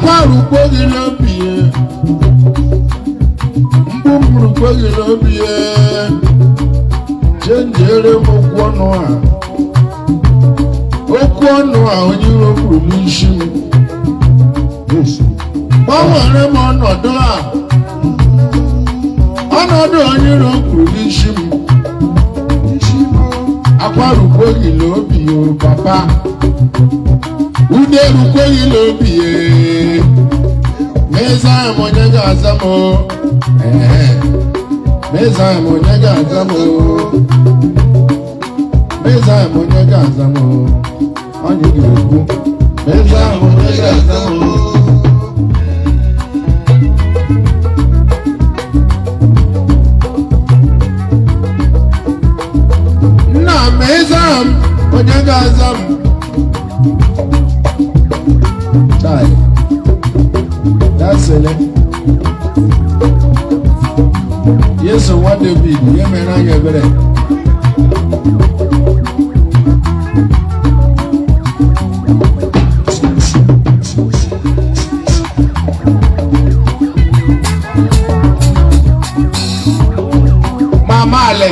akwaru kwogi lobi mbumru kwogi lobi chenjere mokwono a okwono a onyiro buru n'ishi yes gbanwere m ọnọdụ a ọnọdụ onyiro buru n'ishi m akwaru kwogi lobi o papa uderu kwogi lobi meza monye gazamo meza monye gazamo meza monye gazamo onye girugu meza monye gazamo na meza monye gazamo tai that's it. Yes, what David, you may not get better. Mama Ale.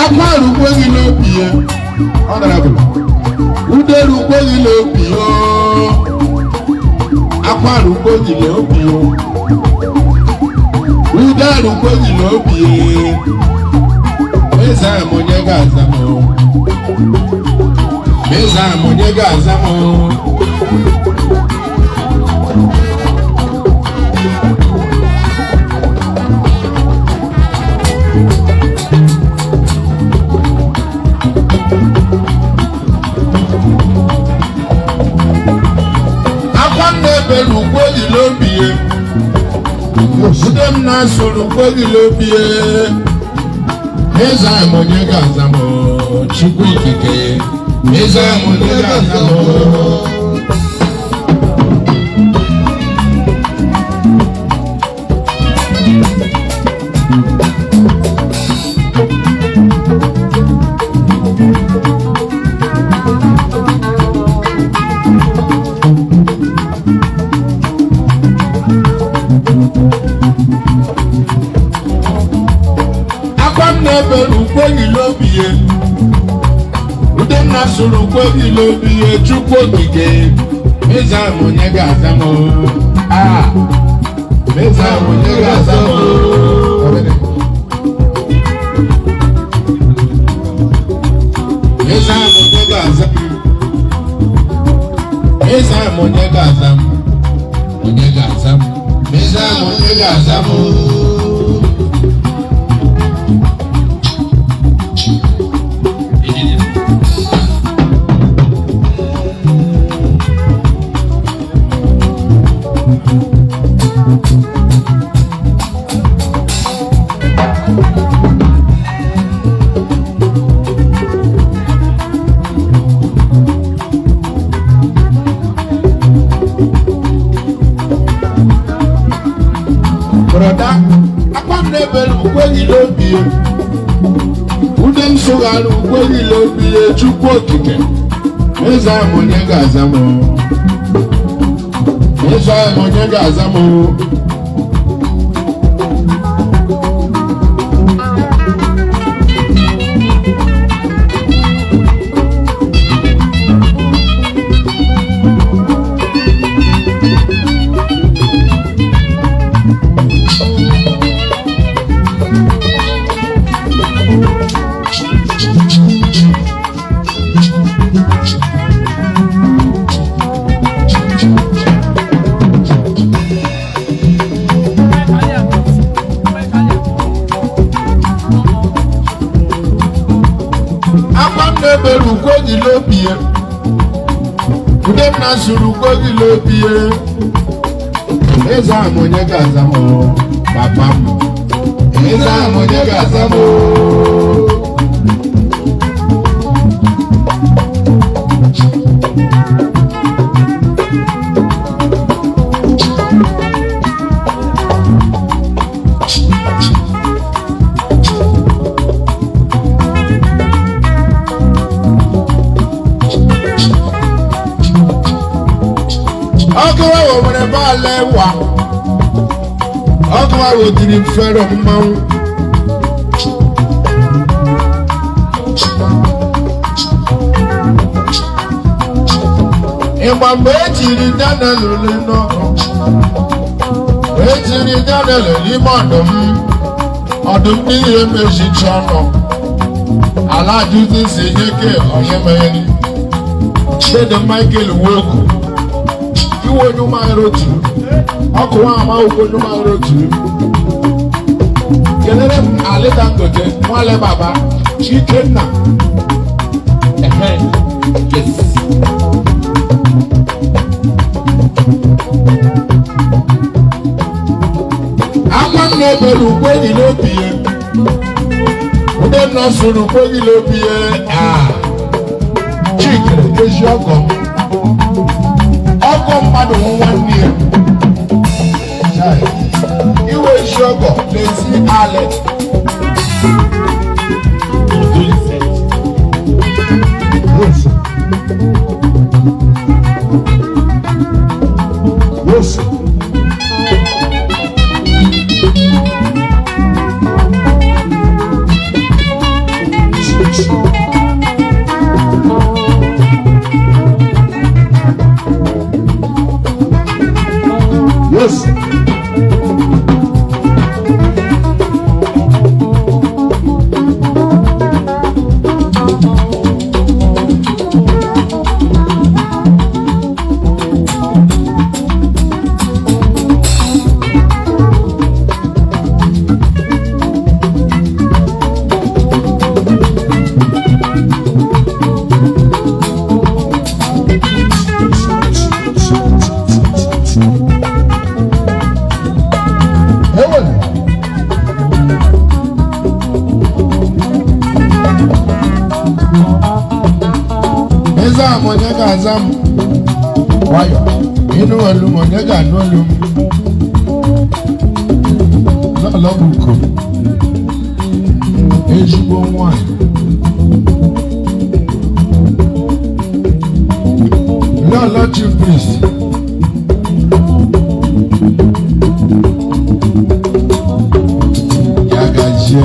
Akwaru kwogi lobi honorable uderu kwogi lobi akwaru kwogi lobi uderu kwogi lobi meza monye gazamo meza monye gazamo Belu kwogi lobi udem na suru kwogi lobi meza monye gazamo chukwu ikike meza monye gazamo Belu kwogi lobi udem na suru kwogi lobi chukwu okike meza monye gazamo meza monye gazamo meza monye gazamo meza monye gazamo monye gazamo meza monye gazamo Brother, akwa nebelu kwogi lobi udem sugaru kwogi lobi chukwu okike meza monye gazamo meza monye gazamo Belu kwogi lobi udem na suru kwogi lobi meza monye gazamo papa meza monye gazamo balewa ọkụ ahụ tiri mfere mmanwụ ịgba mgbe ejiri Daniel ole n'ọkụ ejiri Daniel n'ime ọdụm n'ihe mechicha ọnụ ala ajụzi si nye ke onye megheri Dede Michael Woku iwe onye ụmụahịrị oturu ọkụ nwa ama okwu onye ụmụahịrị oturu kelere m Ali Dangote Nwale Baba Ikenna yes. Ama nna ebere ugwe dị n'obi ya ndị nọ soro ugwe dị n'obi ya Chikere ezi ọgọ mmadụ nwanne ya iwe ezi ọgọ na-esi alị Yes. Onye ga-aza m nwayọ ịnụ olu m onye ga-anụ olu m n'ọlọbụko ezigbo nwanyị n'ọlọ chief priest ya gazie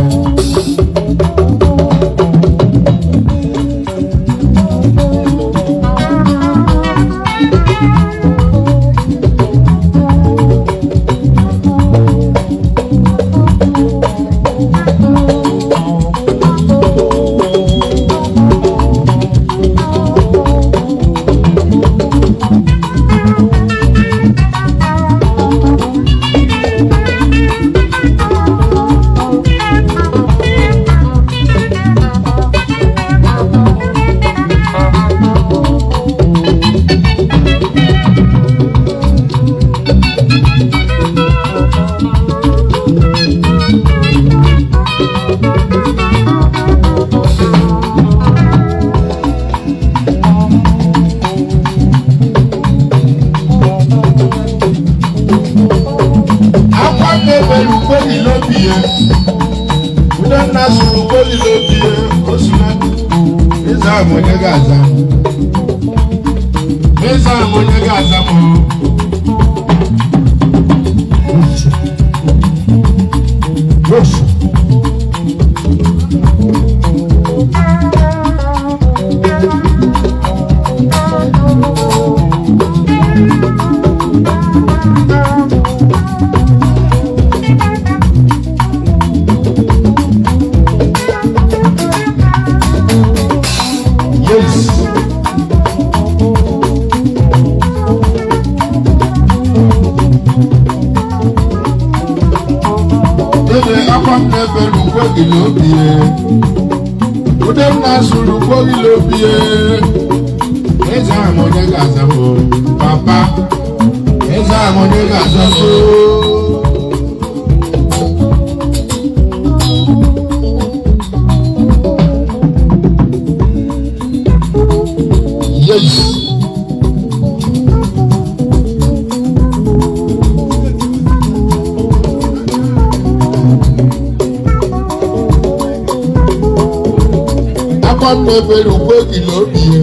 Ebere ugwe gị n'obi ya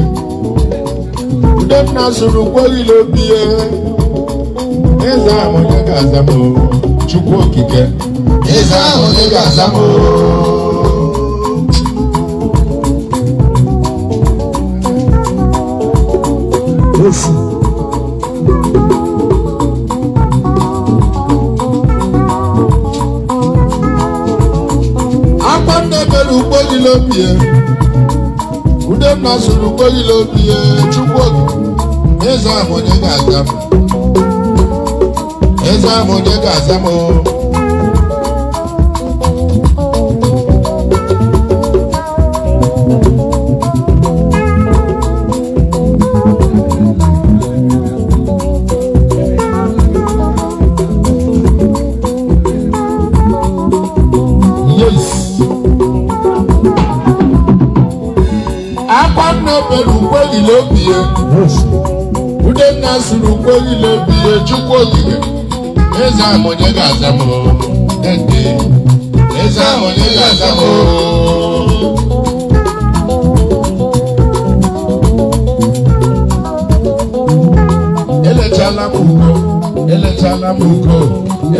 ude m na-asụrụ ugwe gị n'obi ya eze ahụ onye ga-aza m Chukwu okike eze ahụ onye ga-aza m akwa nne mere ugbo niile obi ya ude nna soro ugbo niile obi ya Chukwu okike eze ahụ onye ga-aza m eze ahụ onye ga-aza m akwa nne mere ugbo niile obi ya ude nna soro ugbo niile obi ya Chukwu okike eze ahụ onye ga-aza m eze ahụ onye ga-aza m elechala m ugo elechala m ugo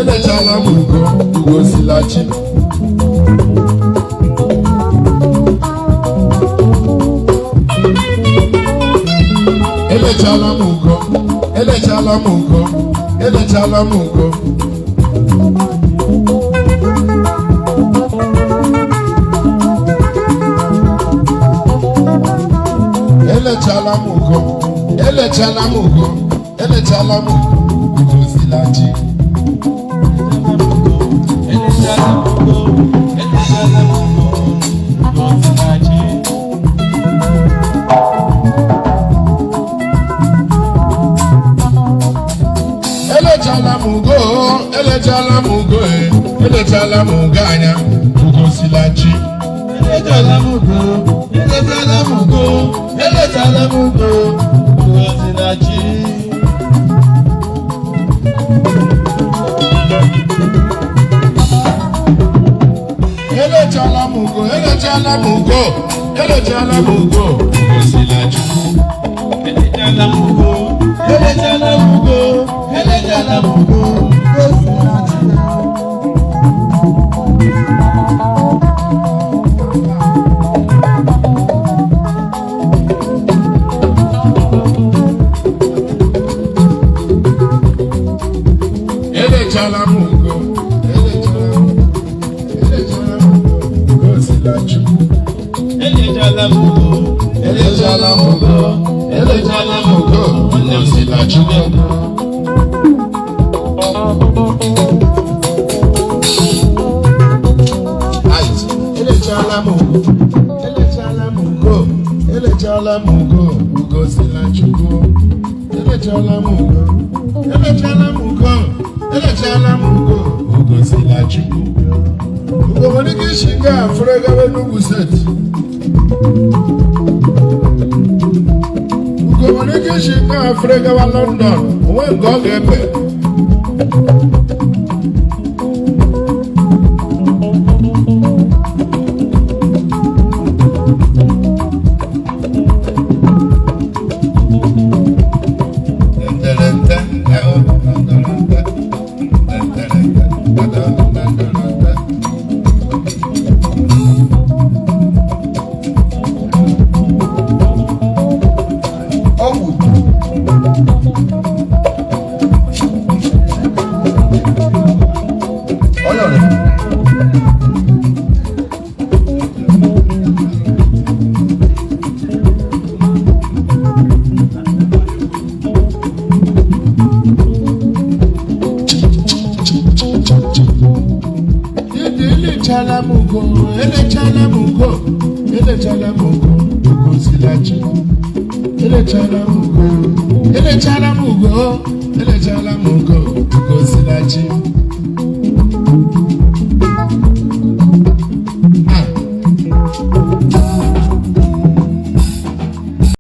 elechala m ugo ugo silachi elechala m ugo elechala m ugo elechala m ugo elechala m ugo elechala m ugo elechala m ugo ugo silachi elechala m ugo elechala m ugo ugo silachi elechala m ugo elechala m ugo elechala m ugo anya ugo silachi elechala m ugo elechala m ugo elechala m ugo ugo silachi elechala m ugo elechala m ugo elechala m ugo ugo silachi elechala m ugo elechala m ugo elechala m ugo ugo silachi elechala m ugo elechala m ugo silachi elechala m ugo elechala m ugo elechala m ugo ugo silachi elechala m ugo elechala m ugo elechala m ugo ugo silachi elechala m ugo elechala m ugo elechala m ugo ugo silachi ugo nwere ike isi nga afere gawa n'ugwu steeti ugo nwere ike isi nga afere gawa London onwe nke ọ ga-epe elechala m ugo elechala m ugo elechala m ugo ugo silachi elechala m ugo elechala m ugo elechala m ugo ugo silachi